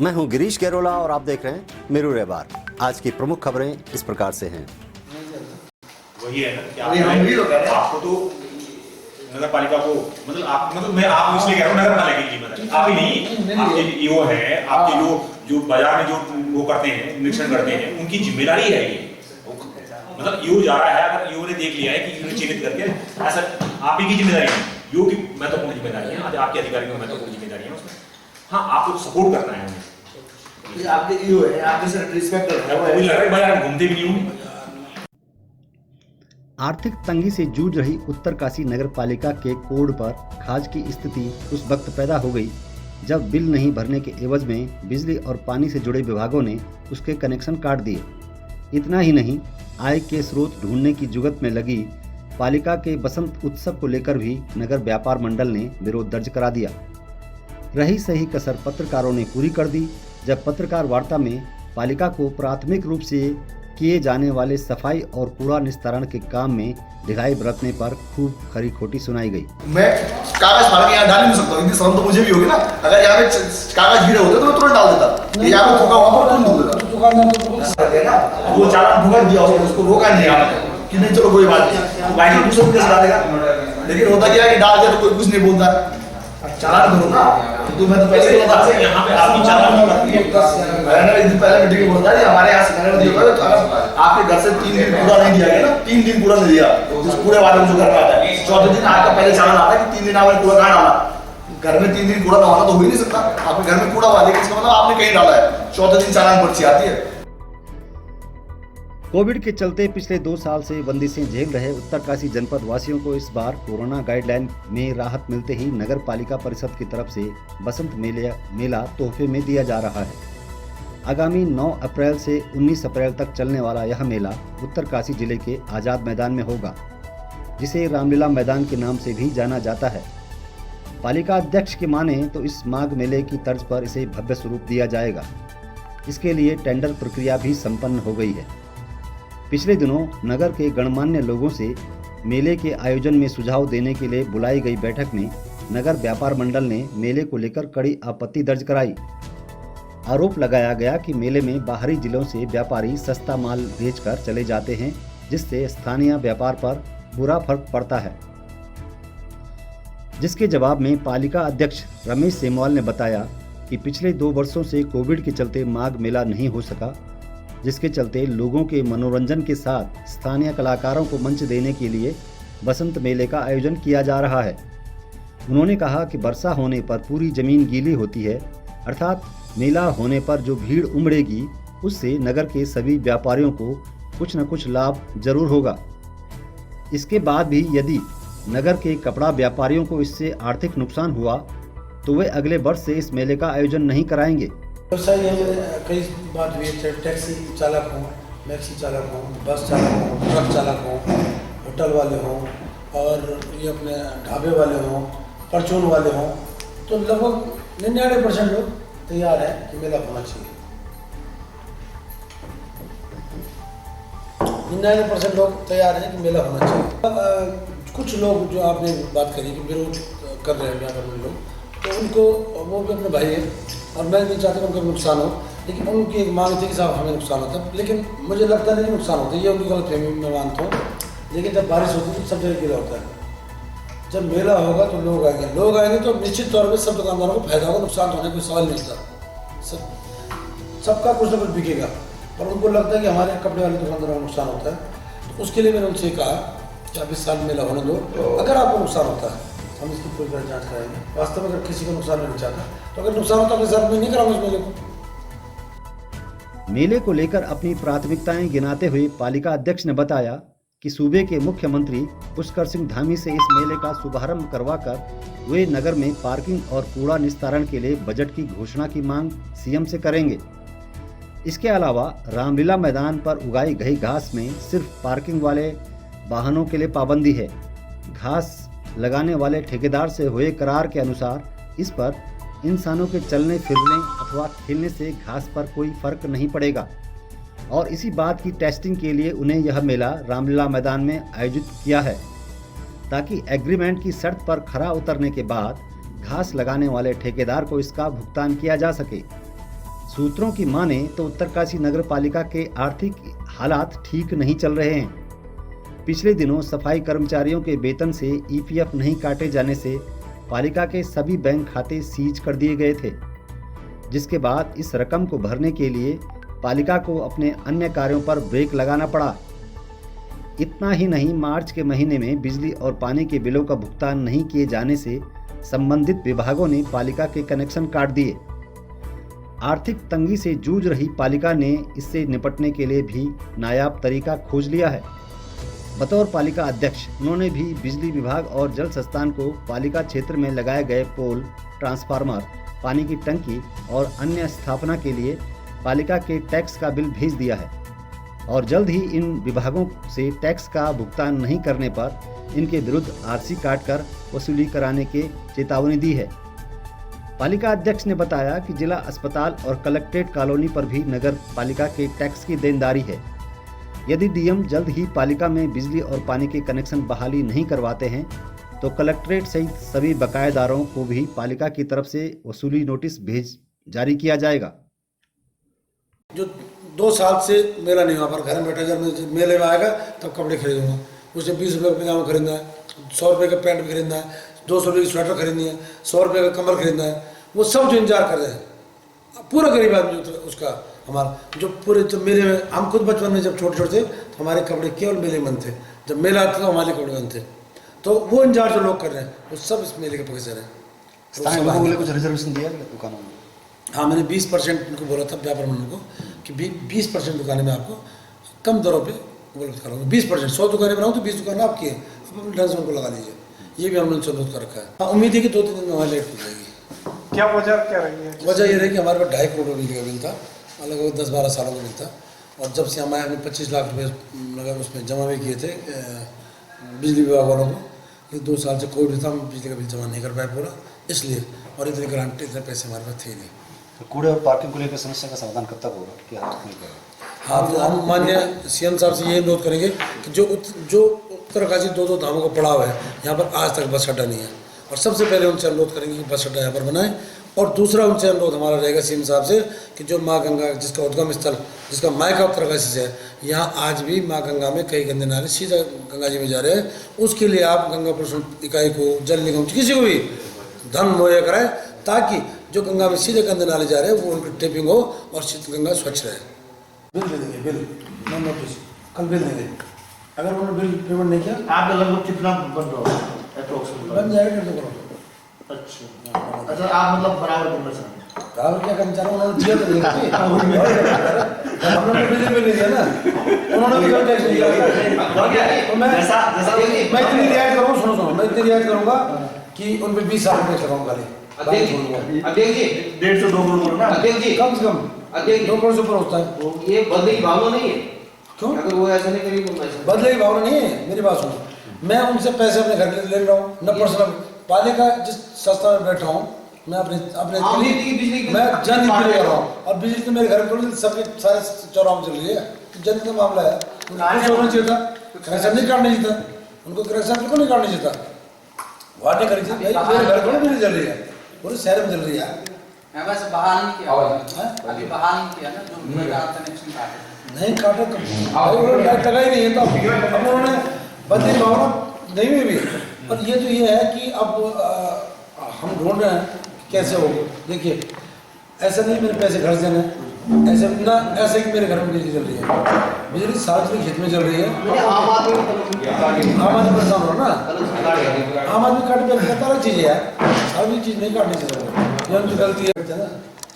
मैं हूं गिरीश कैरोला और आप देख रहे हैं मेरू रेबार। आज की प्रमुख खबरें इस प्रकार से हैं। वही है ना कि आपको तो नगर पालिका को मैं इसलिए कह रहा हूँ नगर पालिका की जिम्मेदारी आप ही नहीं, आपके ईओ है, आपके जो बाजार में जो वो करते हैं, निरीक्षण करते हैं, उनकी जिम्मेदारी है ये। ईओ जा रहा है, अगर ईओ ने देख लिया है कि ईओ ने चिन्हित करके ऐसा, आप ही की जिम्मेदारी है, ईओ की महत्वपूर्ण जिम्मेदारी है, आपके अधिकारी की महत्वपूर्ण जिम्मेदारी है उसमें। हाँ, आपको सपोर्ट करना है उन्हें। आपके ईओ है, आपके से रिस्पेक्ट करना है। मुझे लग रहा है बाजार में घूमते भी नहीं हूँ। आर्थिक तंगी से जूझ रही उत्तरकाशी नगर पालिका के कोड पर खाज की स्थिति उस वक्त पैदा हो गई जब बिल नहीं भरने के एवज में बिजली और पानी से जुड़े विभागों ने उसके कनेक्शन काट दिए। इतना ही नहीं, आय के स्रोत ढूंढने की जुगत में लगी पालिका के बसंत उत्सव को लेकर भी नगर व्यापार मंडल ने विरोध दर्ज करा दिया। रही सही कसर पत्रकारों ने पूरी कर दी जब पत्रकार वार्ता में पालिका को प्राथमिक रूप से किए जाने वाले सफाई और कूड़ा निस्तारण के काम में ढिलाई बरतने पर खूब खरी खोटी सुनाई गई। मैं कागज फाड़ के यहाँ डाल नहीं सकता, इतनी शर्म तो मुझे भी होगी ना। अगर यहाँ पे कागज गिरे होते तो मैं तुरंत डाल देता, यहाँ पे ठोका वहाँ पर तुरंत धो देता। वो चालान भुगत दिया, उसको रोका नहीं आपने कि नहीं चलो कोई बात नहीं, बाइक दूसरे को कैसे डालेगा। लेकिन होता क्या है कि डाल दिया तो कोई कुछ नहीं बोलता, चालान भरो ना। तो मैं तो पहले यहाँ पे आपकी चालान मैंने एक दिन पहले मीटिंग में बोला था हमारे यहाँ से तो अगर आपके घर से 3 दिन पूरा नहीं दिया गया ना, 3 दिन पूरा नहीं दिया, उस पूरे वाले को जो घर में आता है 4थे दिन आपका पहले चालान आता है कि 3 दिन आपने कूड़ा कहाँ डाला। घर में 3 दिन कूड़ा ना होना तो हो ही नहीं सकता। आपके घर में कूड़ा हुआ, लेकिन इसका मतलब आपने कहीं डाला है, 4थे दिन चालान पर्ची आती है। कोविड के चलते पिछले 2 साल से बंदिशें झेल रहे उत्तरकाशी जनपद वासियों को इस बार कोरोना गाइडलाइन में राहत मिलते ही नगर पालिका परिषद की तरफ से बसंत मेला तोहफे में दिया जा रहा है। आगामी 9 अप्रैल से 19 अप्रैल तक चलने वाला यह मेला उत्तरकाशी जिले के आज़ाद मैदान में होगा, जिसे रामलीला मैदान के नाम से भी जाना जाता है। पालिका अध्यक्ष की माने तो इस माघ मेले की तर्ज पर इसे भव्य स्वरूप दिया जाएगा। इसके लिए टेंडर प्रक्रिया भी संपन्न हो गई है। पिछले दिनों नगर के गणमान्य लोगों से मेले के आयोजन में सुझाव देने के लिए बुलाई गई बैठक में नगर व्यापार मंडल ने मेले को लेकर कड़ी आपत्ति दर्ज कराई। आरोप लगाया गया कि मेले में बाहरी जिलों से व्यापारी सस्ता माल बेचकर चले जाते हैं, जिससे स्थानीय व्यापार पर बुरा फर्क पड़ता है। जिसके जवाब में पालिका अध्यक्ष रमेश सेमवाल ने बताया कि पिछले 2 वर्षों से कोविड के चलते माघ मेला नहीं हो सका, जिसके चलते लोगों के मनोरंजन के साथ स्थानीय कलाकारों को मंच देने के लिए बसंत मेले का आयोजन किया जा रहा है। उन्होंने कहा कि वर्षा होने पर पूरी जमीन गीली होती है, अर्थात मेला होने पर जो भीड़ उमड़ेगी उससे नगर के सभी व्यापारियों को कुछ न कुछ लाभ जरूर होगा। इसके बाद भी यदि नगर के कपड़ा व्यापारियों को इससे आर्थिक नुकसान हुआ तो वे अगले वर्ष से इस मेले का आयोजन नहीं कराएंगे। व्यवसाय कई बात हुई है, टैक्सी चालक हों, मैक्सी चालक हों, बस चालक हों, ट्रक चालक हों, होटल वाले हों और ये अपने ढाबे वाले हों, परचून वाले हों, तो लगभग 99% लोग तैयार हैं कि मेला होना चाहिए। 99% लोग तैयार हैं कि मेला होना चाहिए। कुछ लोग जो आपने बात करी कि विरोध कर रहे हैं व्यापार लोग, तो उनको वो भी अपने भाई है और मैं नहीं चाहता कि उनको नुकसान हो, लेकिन उनकी एक मांग थी कि साहब हमें नुकसान होता है, लेकिन मुझे लगता नहीं नुकसान होता है, ये उनकी गलतफहमी में मानता हूँ। लेकिन जब बारिश होती है तो सब जगह गीला होता है। जब मेला होगा तो लोग आएंगे तो निश्चित तौर पर सब दुकानदारों को फायदा होगा, नुकसान होने का कोई सवाल नहीं होता। सबका कुछ ना कुछ बिकेगा, पर उनको लगता है कि हमारे कपड़े वाले दुकानदारों को नुकसान होता है। तो उसके लिए मैंने उनसे कहा कि आप इस साल मेला होने दो, अगर आपको नुकसान होता है हम इसकी पूरी तरह जांच कराएंगे। वास्तव में अगर किसी को नुकसान नहीं चाहता तो अगर नुकसान होता है तो मैं नहीं कराऊंगा इस मेले को। मेले को लेकर अपनी प्राथमिकताएं गिनाते हुए पालिका अध्यक्ष ने बताया कि सूबे के मुख्यमंत्री पुष्कर सिंह धामी से इस मेले का शुभारंभ करवाकर वे नगर में पार्किंग और कूड़ा निस्तारण के लिए बजट की घोषणा की मांग सीएम से करेंगे। इसके अलावा रामलीला मैदान पर उगाई गई घास में सिर्फ पार्किंग वाले वाहनों के लिए पाबंदी है। घास लगाने वाले ठेकेदार से हुए करार के अनुसार इस पर इंसानों के चलने फिरने अथवा खेलने से घास पर कोई फर्क नहीं पड़ेगा और इसी बात की टेस्टिंग के लिए उन्हें यह मेला रामलीला मैदान में आयोजित किया है, ताकि एग्रीमेंट की शर्त पर खरा उतरने के बाद घास लगाने वाले ठेकेदार को इसका भुगतान किया जा सके। सूत्रों की माने तो उत्तरकाशी नगर पालिका के आर्थिक हालात ठीक नहीं चल रहे हैं। पिछले दिनों सफाई कर्मचारियों के वेतन से ईपीएफ नहीं काटे जाने से पालिका के सभी बैंक खाते सीज कर दिए गए थे, जिसके बाद इस रकम को भरने के लिए पालिका को अपने अन्य कार्यों पर ब्रेक लगाना पड़ा। इतना ही नहीं, मार्च के महीने में बिजली और पानी के बिलों का भुगतान नहीं किए जाने से संबंधित विभागों ने पालिका के कनेक्शन काट दिए। आर्थिक तंगी से जूझ रही पालिका ने इससे निपटने के लिए भी नायाब तरीका खोज लिया है। बतौर पालिका अध्यक्ष उन्होंने भी बिजली विभाग और जल संस्थान को पालिका क्षेत्र में लगाए गए पोल, ट्रांसफार्मर, पानी की टंकी और अन्य स्थापना के लिए पालिका के टैक्स का बिल भेज दिया है और जल्द ही इन विभागों से टैक्स का भुगतान नहीं करने पर इनके विरुद्ध आरसी काटकर वसूली कराने की चेतावनी दी है। पालिका अध्यक्ष ने बताया कि जिला अस्पताल और कलेक्ट्रेट कॉलोनी पर भी नगर पालिका के टैक्स की देनदारी है। यदि डीएम जल्द ही पालिका में बिजली और पानी के कनेक्शन बहाली नहीं करवाते हैं तो कलेक्ट्रेट सहित सभी बकायेदारों को भी पालिका की तरफ से वसूली नोटिस जारी किया जाएगा। जो 2 साल से मेला नहीं हुआ, पर घर में बैठा, जब मेले में आएगा तब कपड़े खरीदूंगा। उसे 20 रुपये का पैजामा खरीदना है, 100 रुपये का पैंट भी खरीदना है, 200 रुपये की स्वेटर खरीदनी है, 100 रुपये का कम्बल खरीदना है। वो सब जो इंतजार कर रहे हैं, पूरा गरीब आदमी जो उसका हमारा जो पूरे तो मेले में, हम खुद बचपन में जब छोटे छोटे थे तो हमारे कपड़े केवल मेले में बनते, जब मेला आता था हमारे कपड़े बनते। तो वो इंतजार जो लोग कर रहे हैं वो सब इस मेले के पैसे रहे। कुछ रिजर्वेशन दिया दुकानों में? हाँ, मैंने 20% उनको बोला था व्यापार मंडल को कि 20% दुकानें मैं आपको कम दरों पे उपलब्ध कराऊंगा। 20%, 100 दुकानें बनाऊँ तो 20 दुकानें आपकी है, आप ढंग से उनको लगा लीजिए। ये भी हमने अनुरोध कर रखा है। हाँ, उम्मीद है कि 2-3 दिन में हमारी लाइट खुल जाएगी। क्या वजह क्या रही है? वजह ये रही कि हमारे पास 2.5 करोड़ बिजली का बिल था, लगभग 10-12 सालों का बिल था, और जब से हम आए हमने 25 लाख रुपये लगभग उसमें जमा भी किए थे बिजली विभाग वालों को। ये 2 साल से कोविड था, हम बिजली का बिल जमा नहीं कर पाए पूरा, इसलिए, और इतने ग्रांट इतने पैसे हमारे पास थे नहीं। तो कूड़े और पार्किंग को लेकर समस्या का समाधान कब तक होगा? क्या नहीं करेगा? हाँ, तो हम माननीय सीएम साहब से ये अनुरोध करेंगे कि जो उत्तरकाशी 2 धामों का पड़ाव है, यहाँ पर आज तक बस अड्डा नहीं है, और सबसे पहले उनसे अनुरोध करेंगे कि बस अड्डा यहाँ पर बनाएं। और दूसरा उनसे अनुरोध हमारा रहेगा सीएम साहब से कि जो माँ गंगा, जिसका उद्गम स्थल, जिसका मायका उत्तरकाशी से है, यहाँ आज भी माँ गंगा में कई गंदे नाले सीधा गंगा जी में जा रहे हैं। उसके लिए आप गंगा प्रदूषण इकाई को, जल निगम, किसी को भी धन मुहैया कराएं ताकि जो गंगा में सीधे गंदे नाले जा रहे हैं वो उनकी टेपिंग हो और गंगा स्वच्छ रहे। बिल दे देंगे, बिल नो नोटिस, कल बिल देंगे। अगर उन्होंने बिल पेमेंट नहीं किया, आपका लगभग कितना बन रहा है? बन जाएगा 1.5 करोड़। अच्छा, आप मतलब बराबर करना चाहते हैं? बराबर क्या करना चाह रहे हैं? उन्होंने दिया तो नहीं, हमने तो बिजली बिल नहीं दिया ना, उन्होंने भी टैक्स नहीं दिया। तो मैं इतनी रियायत करूँगा, सुनो, मैं इतनी रियायत करूँगा कि उन पर 20 साल टैक्स लगाऊंगा खाली। अध्यक्ष जी 150-2 करोड़ ना? अध्यक्ष जी कम से कम 2 करोड़ से ऊपर होता है। ये बदले की भावना नहीं है? क्यों? अगर वो ऐसा नहीं करेगी बदले की भावना नहीं है। मेरी बात सुनो, मैं उनसे पैसे अपने घर के लिए ले रहा हूँ, न पर्सनल। पालिका जिस संस्था में बैठा हूँ मैं अपने मैं जनहित के लिए कर रहा हूँ, और बिजली तो मेरे घर में सबके सारे चौराहों में चल रही है, तो जनहित का मामला है। उनको होना चाहिए था, कनेक्शन नहीं काटना चाहिए था, उनको कनेक्शन बिल्कुल नहीं काटना चाहिए था। वाट नहीं करनी चाहिए, मेरे घर पर बिजली चल रही है, पूरे शहर में चल रही है। वैसे बहा नहीं किया, अभी बहा नहीं किया ना, जो कनेक्शन काटे नहीं काटे तो लाइट लगाई नहीं है, तो अब उन्होंने बदली भावना नहीं हुई भी। और ये जो ये है कि अब हम ढूंढ रहे हैं कैसे हो। देखिए, ऐसा नहीं मेरे पैसे घर से देने, ऐसे ना, ऐसे कि मेरे घर में बिजली चल रही है, बिजली सार्वजनिक हित में चल रही है। आम आदमी परेशान हो ना, आम आदमी काट पे अलग चीज़ है यार, सार्वजनिक चीज़ नहीं काटनी चाहिए, ये उनकी गलती है ना।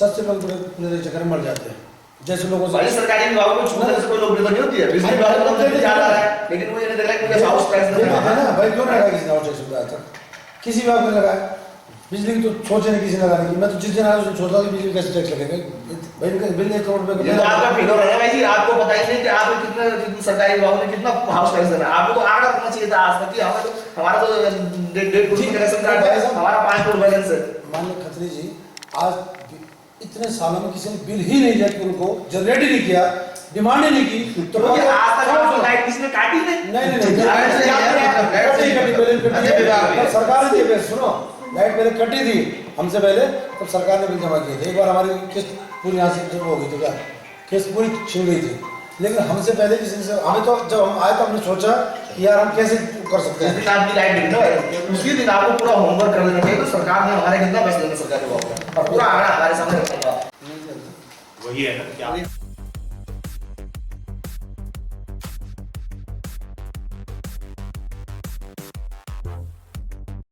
सस्ते लोग पूरे चक्कर में मर जाते हैं, जैसे लोगों से सरकारी विभागों को छूने से कोई लोग नहीं होती है, बिजली विभाग को तो जा रहा है, लेकिन वो ये नहीं देख रहा है कि हाउस टैक्स है ना भाई, क्यों लगाया किसी ने हाउस टैक्स लगाया था? किसी विभाग में लगाया, बिजली की तो सोचे नहीं किसी ने लगाने की। मैं तो जिस दिन आया सोचता था कि बिजली कैसे टैक्स लगेगा भाई, बिल 1 करोड़ रुपये का आपका फिगर है भाई जी, आपको पता ही नहीं कि आप कितना सरकारी विभागों ने कितना हाउस टैक्स देना है। आपको तो आंकड़ा रखना चाहिए था आज तक कि हमारा तो 1.5 करोड़ कनेक्शन कार्ड है, हमारा 5 करोड़ बैलेंस है। माननीय खत्री जी, आज इतने सालों में किसी ने बिल ही नहीं दिया, कि उनको जनरेट ही नहीं किया, डिमांड ही नहीं की, तो आज तक लाइट किसने काटी नहीं? सरकार ने, सुनो, लाइट पहले कटी थी हमसे पहले, तब सरकार ने बिल जमा किए थे। एक बार हमारी किस्त पूरी यहाँ से जब हो गई तो क्या केस पूरी छिड़ गई थी। लेकिन हमसे पहले किसी से हमें तो जब हम आए तो हमने सोचा कि यार हम कैसे कर सकते हैं। जिस दिन आपकी लाइट गिरी ना उसी दिन आपको पूरा होमवर्क कर देना चाहिए। तो सरकार ने हमारे कितना पैसे देना सरकार को पूरा आंकड़ा हमारे सामने रखा। वही है ना कि आप